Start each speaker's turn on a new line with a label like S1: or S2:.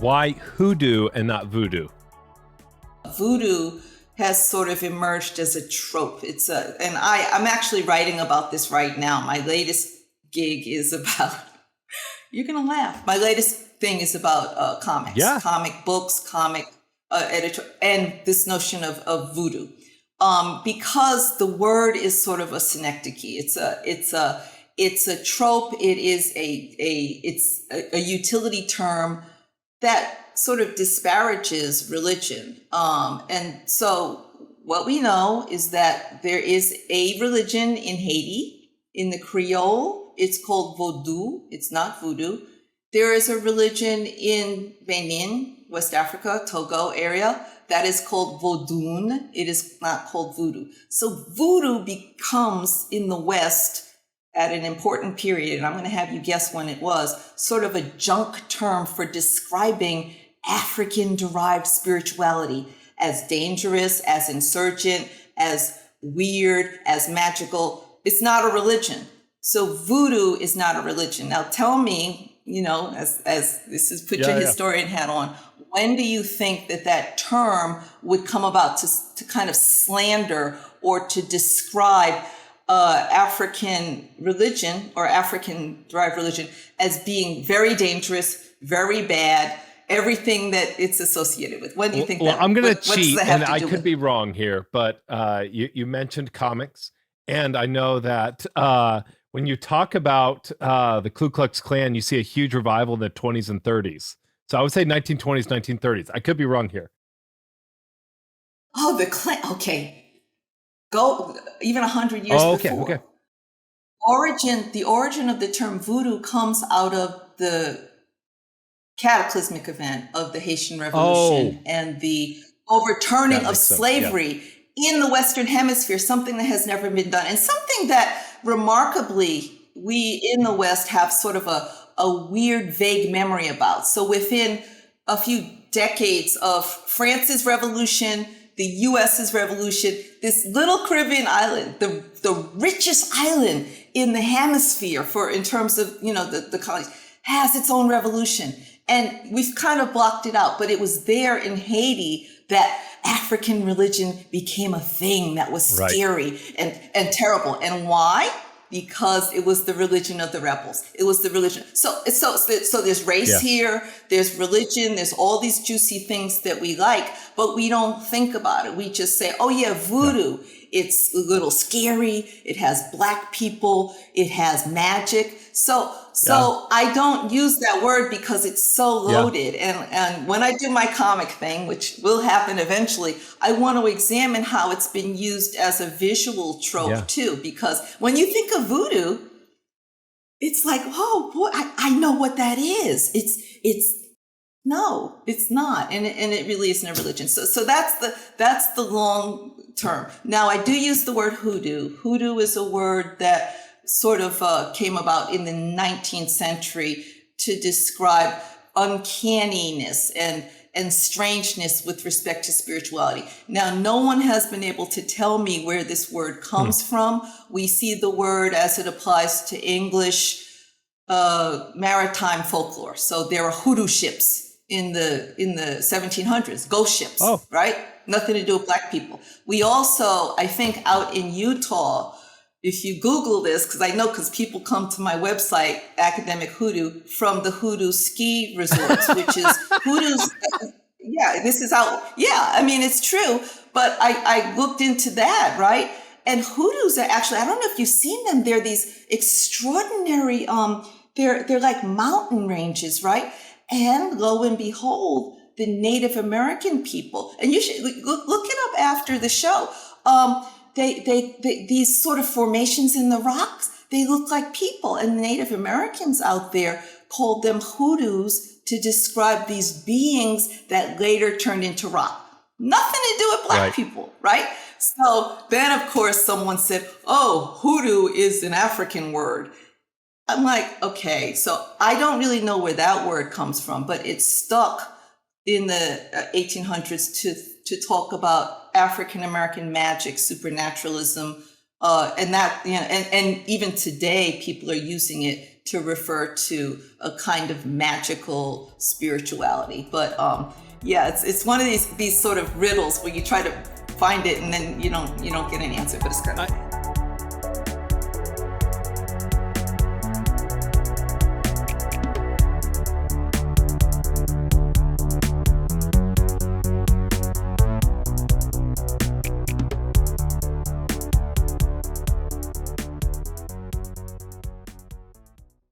S1: Why hoodoo and not voodoo?
S2: Voodoo has sort of emerged as a trope. I'm actually writing about this right now. My latest gig is about, you're going to laugh. My latest thing is about comics, comic books, comic editor, and this notion of voodoo. Because the word is sort of a synecdoche. It's a trope. It is it's a utility term that sort of disparages religion. And so what we know is that there is a religion in Haiti, in the Creole, it's called Vodou, it's not voodoo. There is a religion in Benin, West Africa, Togo area, that is called Vodun. It is not called voodoo. So voodoo becomes in the West at an important period, and I'm going to have you guess when it was, sort of a junk term for describing African-derived spirituality as dangerous, as insurgent, as weird, as magical. It's not a religion. So voodoo is not a religion. Now tell me, as this is put your historian hat on, when do you think that term would come about to kind of slander or to describe African religion or African-derived religion as being very dangerous, very bad, everything that it's associated with? When do you think that?
S1: I'm going to cheat, and I could be wrong here, but you mentioned comics, and I know that when you talk about the Ku Klux Klan, you see a huge revival in the 20s and 30s. So I would say 1920s, 1930s. I could be wrong here.
S2: Oh, the Klan. Okay. Go even 100 years before.
S1: Okay.
S2: The origin of the term voodoo comes out of the cataclysmic event of the Haitian Revolution and the overturning of slavery in the Western Hemisphere, something that has never been done, and something that remarkably we in the West have sort of a weird, vague memory about. So within a few decades of France's revolution, the US's revolution, this little Caribbean island, the richest island in the hemisphere in terms of, the colonies, has its own revolution. And we've kind of blocked it out, but it was there in Haiti that African religion became a thing that was scary and terrible. And why? Because it was the religion of the rebels. It was the religion. So there's race here, there's religion, there's all these juicy things that we like, but we don't think about it. We just say, oh yeah, voodoo. Yeah. It's a little scary. It has Black people. It has magic. So I don't use that word because it's so loaded. Yeah. And when I do my comic thing, which will happen eventually, I want to examine how it's been used as a visual trope too. Because when you think of voodoo, it's like, oh boy, I know what that is. No, it's not. And it really isn't a religion. So that's the long term. Now I do use the word hoodoo. Hoodoo is a word that sort of came about in the 19th century to describe uncanniness and strangeness with respect to spirituality. Now, no one has been able to tell me where this word comes from. We see the word as it applies to English maritime folklore. So there are hoodoo ships in the 1700s, ghost ships, right? Nothing to do with Black people. We also, I think out in Utah, if you Google this, because people come to my website, Academic Hoodoo, from the Hoodoo ski resorts, which is Hoodoo's. This is out. Yeah, I mean, it's true. But I looked into that, right? And hoodoos are actually, I don't know if you've seen them. They're these extraordinary, they're like mountain ranges, right? And lo and behold, the Native American people, and you should look it up after the show. They these sort of formations in the rocks, they look like people, and the Native Americans out there called them hoodoos to describe these beings that later turned into rock. Nothing to do with Black people, right? So then, of course, someone said, oh, hoodoo is an African word. I'm like, okay, so I don't really know where that word comes from, but it stuck in the 1800s to talk about African-American magic, supernaturalism, and that, and even today people are using it to refer to a kind of magical spirituality. But yeah, it's one of these sort of riddles where you try to find it and then you don't get an answer, but it's kind of